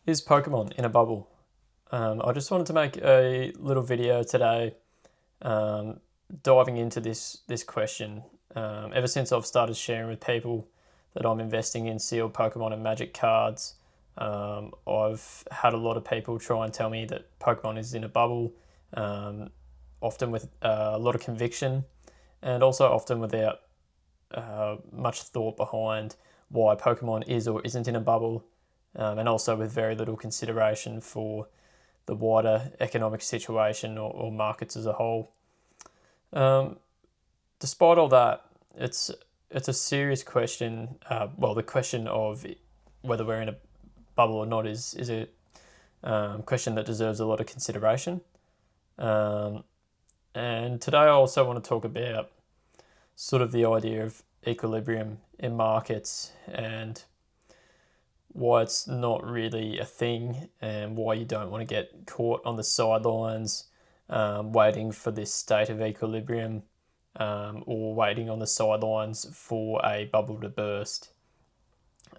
Is Pokemon in a bubble? I just wanted to make a little video today, um, diving into this question. Ever since I've started sharing with people that I'm investing in sealed Pokemon and Magic cards, I've had a lot of people try and tell me that Pokemon is in a bubble, um, often with a lot of conviction, and also often without much thought behind why Pokemon is or isn't in a bubble, and also with very little consideration for the wider economic situation or markets as a whole. Um, Despite all that, it's a serious question. Well, the question of whether we're in a bubble or not is a question that deserves a lot of consideration. Um, and today I also want to talk about sort of the idea of equilibrium in markets and why it's not really a thing and why you don't want to get caught on the sidelines waiting for this state of equilibrium or waiting on the sidelines for a bubble to burst.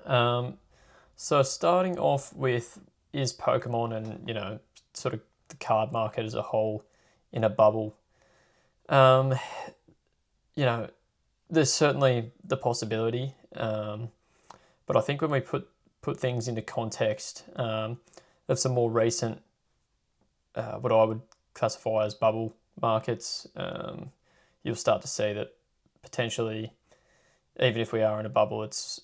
Um, so starting off with, is Pokemon and sort of the card market as a whole in a bubble? Um, you know there's certainly the possibility, but I think when we put things into context of some more recent, what I would classify as bubble markets, you'll start to see that potentially, even if we are in a bubble, it's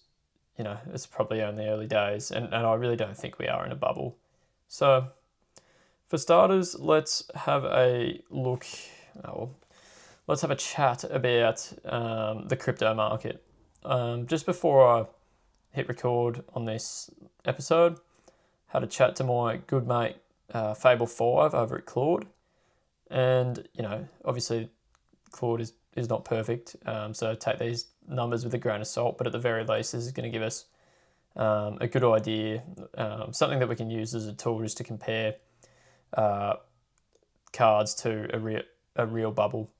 probably only early days, and I really don't think we are in a bubble. So, for starters, let's have a look. Oh, let's have a chat about the crypto market. Just before I hit record on this episode, had a chat to my good mate Fable5 over at Claude, and obviously Claude is not perfect, so take these numbers with a grain of salt. But at the very least, this is going to give us a good idea, something that we can use as a tool just to compare uh, cards to a real bubble.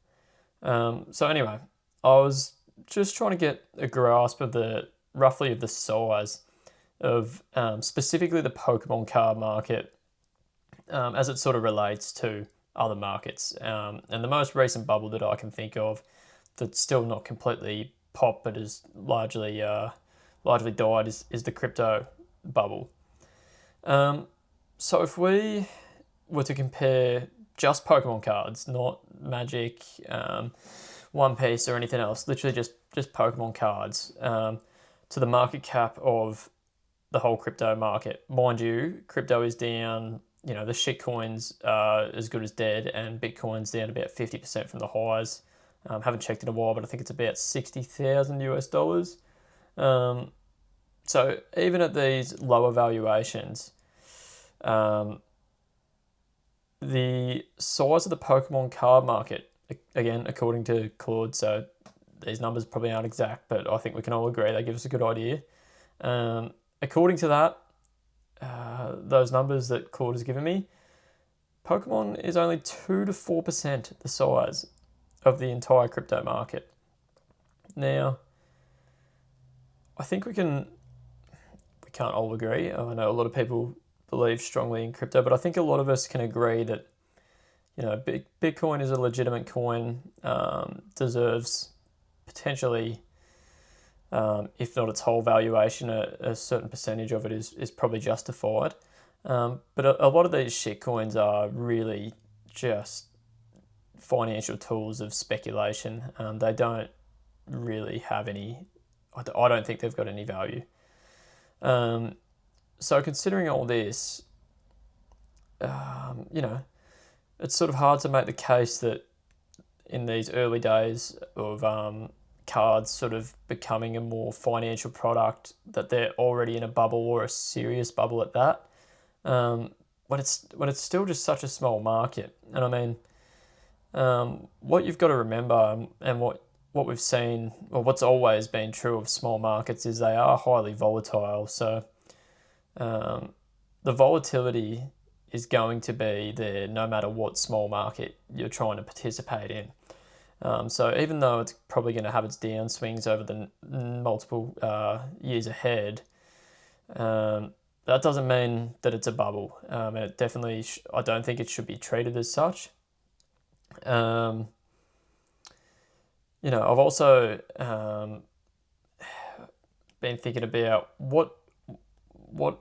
So anyway, I was just trying to get a grasp of roughly of the size of specifically the Pokemon card market as it sort of relates to other markets. And the most recent bubble that I can think of that's still not completely popped but is largely died is the crypto bubble. So if we were to compare just Pokemon cards, not Magic, One Piece, or anything else, literally just Pokemon cards, to the market cap of the whole crypto market. Mind you, crypto is down. The shit coins are as good as dead, and Bitcoin's down about 50% from the highs. Haven't checked in a while, but I think it's about 60,000 US dollars. So even at these lower valuations, um, the size of the Pokemon card market, again, according to Claude, so these numbers probably aren't exact, but I think we can all agree they give us a good idea. According to that, those numbers that Claude has given me, Pokemon is only 2 to 4% the size of the entire crypto market. Now, I think we can't all agree. I know a lot of people believe strongly in crypto, but I think a lot of us can agree that Bitcoin is a legitimate coin, deserves potentially, if not its whole valuation, a certain percentage of it is probably justified. But a lot of these shit coins are really just financial tools of speculation. They don't really have any. I don't think they've got any value. So considering all this, it's sort of hard to make the case that in these early days of cards sort of becoming a more financial product, that they're already in a bubble or a serious bubble at that. When it's still just such a small market, and I mean, what you've got to remember, and what we've seen, or what's always been true of small markets, is they are highly volatile. So the volatility is going to be there no matter what small market you're trying to participate in. So even though it's probably going to have its downswings over the multiple years ahead, that doesn't mean that it's a bubble. And it definitely, I don't think it should be treated as such. I've also been thinking about what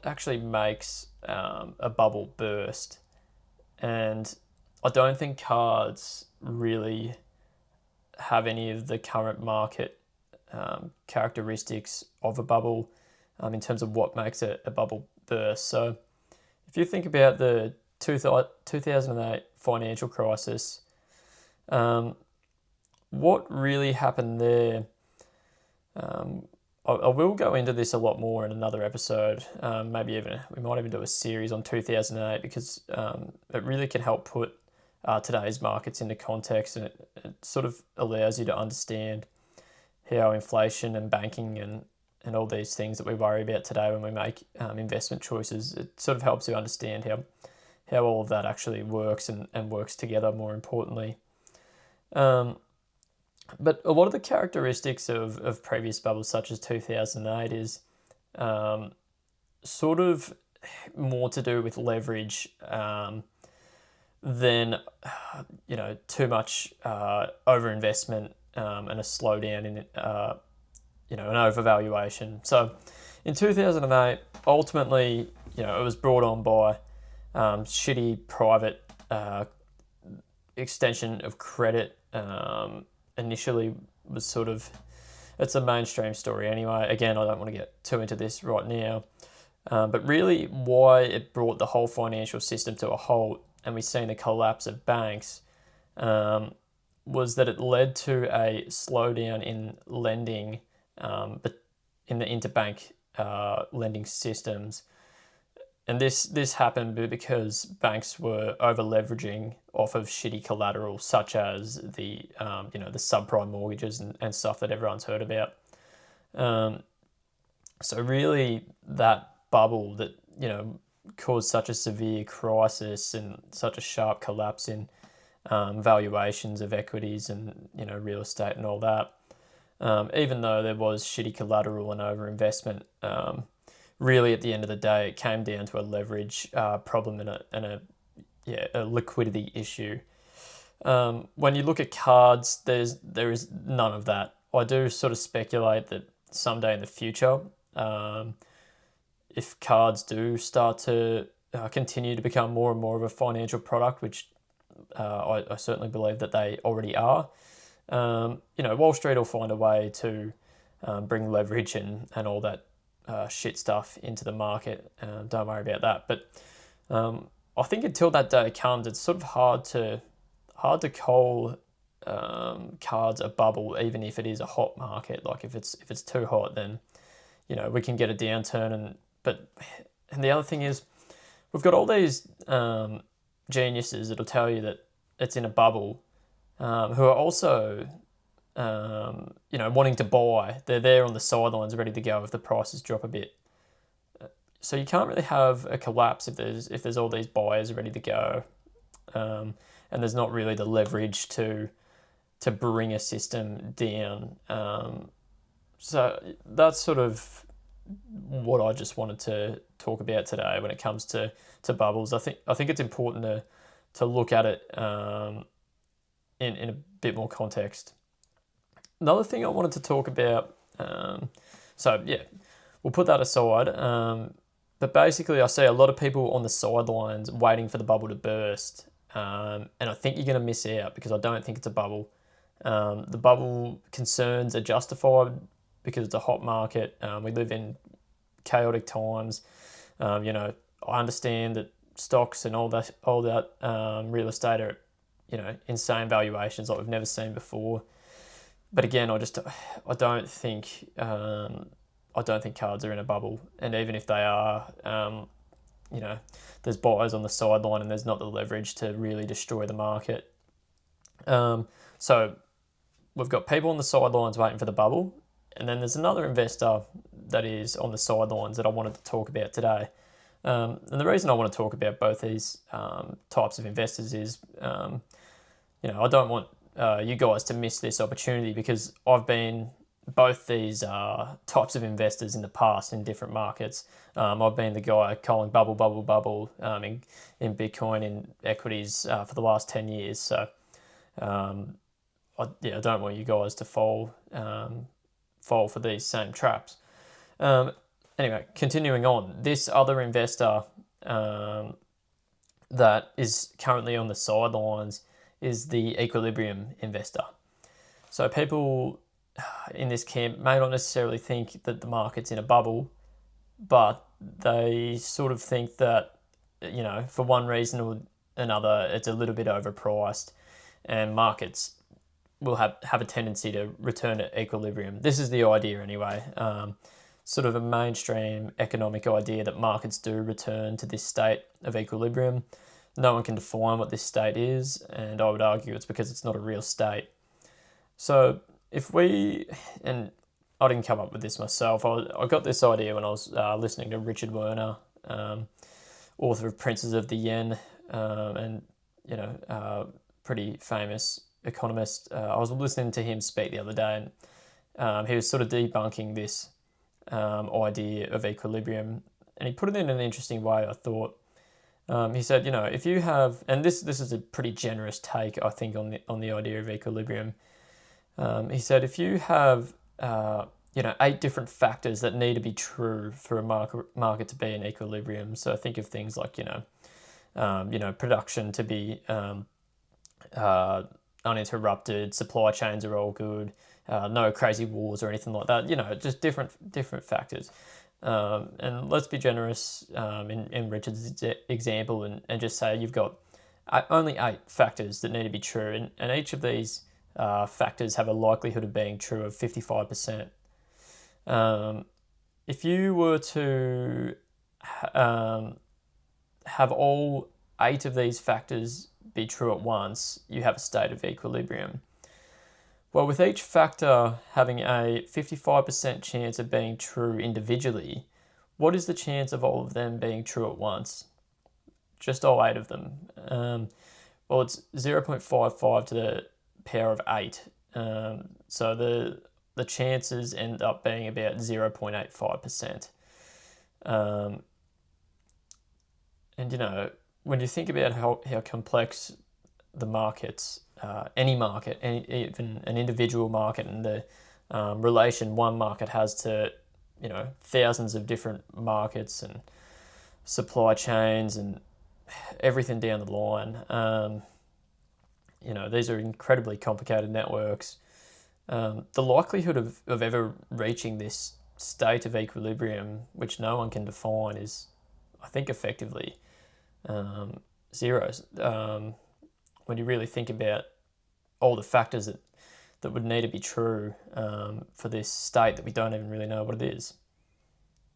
actually makes a bubble burst, and I don't think cards really have any of the current market characteristics of a bubble in terms of what makes a bubble burst. So if you think about the 2008 financial crisis, what really happened there? I will go into this a lot more in another episode. Maybe even we might even do a series on 2008, because it really can help put today's markets into context, and it sort of allows you to understand how inflation and banking and all these things that we worry about today when we make investment choices, it sort of helps you understand how all of that actually works and works together, more importantly. But a lot of the characteristics of previous bubbles, such as 2008, is sort of more to do with leverage than too much overinvestment and a slowdown in an overvaluation. So in 2008, ultimately, it was brought on by shitty private extension of credit. Initially was sort of, it's a mainstream story anyway. Again, I don't want to get too into this right now, but really why it brought the whole financial system to a halt and we've seen the collapse of banks was that it led to a slowdown in lending, but in the interbank lending systems. And this happened because banks were over leveraging off of shitty collateral, such as the subprime mortgages and stuff that everyone's heard about. So really, that bubble that caused such a severe crisis and such a sharp collapse in valuations of equities and real estate and all that, even though there was shitty collateral and overinvestment. Really, at the end of the day, it came down to a leverage problem and a liquidity issue. When you look at cards, there is none of that. I do sort of speculate that someday in the future, if cards do start to continue to become more and more of a financial product, which I certainly believe that they already are, Wall Street will find a way to bring leverage and all that shit stuff into the market. Don't worry about that. But I think until that day comes, it's sort of hard to call cards a bubble, even if it is a hot market. Like if it's too hot, then we can get a downturn. And the other thing is, we've got all these geniuses that'll tell you that it's in a bubble, who are also wanting to buy. They're there on the sidelines ready to go if the prices drop a bit. So you can't really have a collapse if there's all these buyers ready to go, and there's not really the leverage to bring a system down. So that's sort of what I just wanted to talk about today when it comes to bubbles. I think it's important to look at it in a bit more context. Another thing I wanted to talk about, we'll put that aside. But basically, I see a lot of people on the sidelines waiting for the bubble to burst. And I think you're going to miss out, because I don't think it's a bubble. The bubble concerns are justified because it's a hot market. We live in chaotic times. I understand that stocks and all that real estate are, insane valuations like we've never seen before. But again, I don't think cards are in a bubble, and even if they are, there's buyers on the sideline, and there's not the leverage to really destroy the market. So we've got people on the sidelines waiting for the bubble, and then there's another investor that is on the sidelines that I wanted to talk about today. And the reason I want to talk about both these types of investors is, I don't want you guys to miss this opportunity, because I've been both these types of investors in the past in different markets. I've been the guy calling bubble, bubble, bubble in Bitcoin, in equities for the last 10 years. So I don't want you guys to fall for these same traps. Anyway, continuing on, this other investor that is currently on the sidelines is the equilibrium investor. So people in this camp may not necessarily think that the market's in a bubble, but they sort of think that, for one reason or another, it's a little bit overpriced and markets will have a tendency to return to equilibrium. This is the idea anyway. Sort of a mainstream economic idea that markets do return to this state of equilibrium. No one can define what this state is, and I would argue it's because it's not a real state. So and I didn't come up with this myself, I got this idea when I was listening to Richard Werner, author of Princes of the Yen, and pretty famous economist. I was listening to him speak the other day, and he was sort of debunking this idea of equilibrium, and he put it in an interesting way, I thought. He said, if you have, and this is a pretty generous take, I think, on the idea of equilibrium. He said, if you have 8 different factors that need to be true for a market to be in equilibrium. So think of things like production to be uninterrupted, supply chains are all good, no crazy wars or anything like that. Just different factors. And let's be generous in Richard's example and just say you've got only 8 factors that need to be true, and each of these factors have a likelihood of being true of 55%. If you were to have all 8 of these factors be true at once, you have a state of equilibrium. Well, with each factor having a 55% chance of being true individually, what is the chance of all of them being true at once? Just all 8 of them. Well, it's 0.55 to the power of 8. So the chances end up being about 0.85%. And when you think about how complex the markets, any market, even an individual market, and the relation one market has to thousands of different markets and supply chains and everything down the line, these are incredibly complicated networks. The likelihood of ever reaching this state of equilibrium, which no one can define, is, I think, effectively zero. When you really think about all the factors that would need to be true for this state that we don't even really know what it is.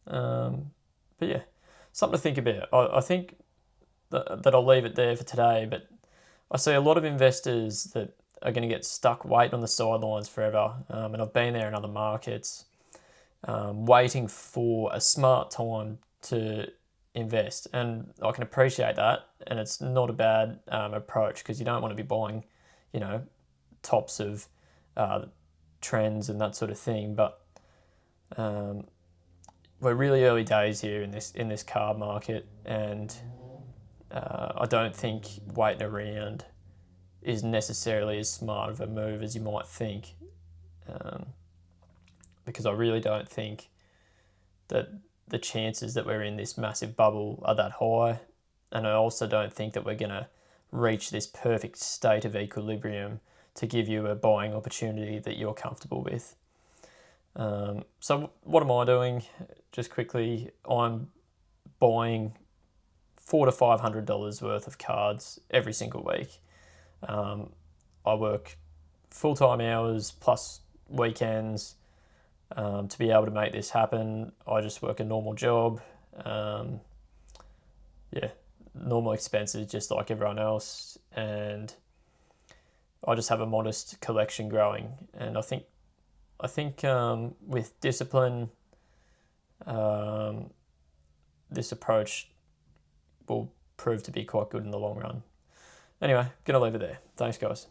But yeah, something to think about. I think that I'll leave it there for today, but I see a lot of investors that are going to get stuck waiting on the sidelines forever, and I've been there in other markets, waiting for a smart time to invest, and I can appreciate that, and it's not a bad approach, because you don't want to be buying tops of trends and that sort of thing, but we're really early days here in this car market, and I don't think waiting around is necessarily as smart of a move as you might think, because I really don't think that the chances that we're in this massive bubble are that high, and I also don't think that we're going to reach this perfect state of equilibrium to give you a buying opportunity that you're comfortable with. So what am I doing? Just quickly, I'm buying $400 to $500 worth of cards every single week. I work full-time hours plus weekends to be able to make this happen. I just work a normal job. Normal expenses just like everyone else, and I just have a modest collection growing. And I think with discipline, this approach will prove to be quite good in the long run. Anyway, gonna leave it there. Thanks, guys.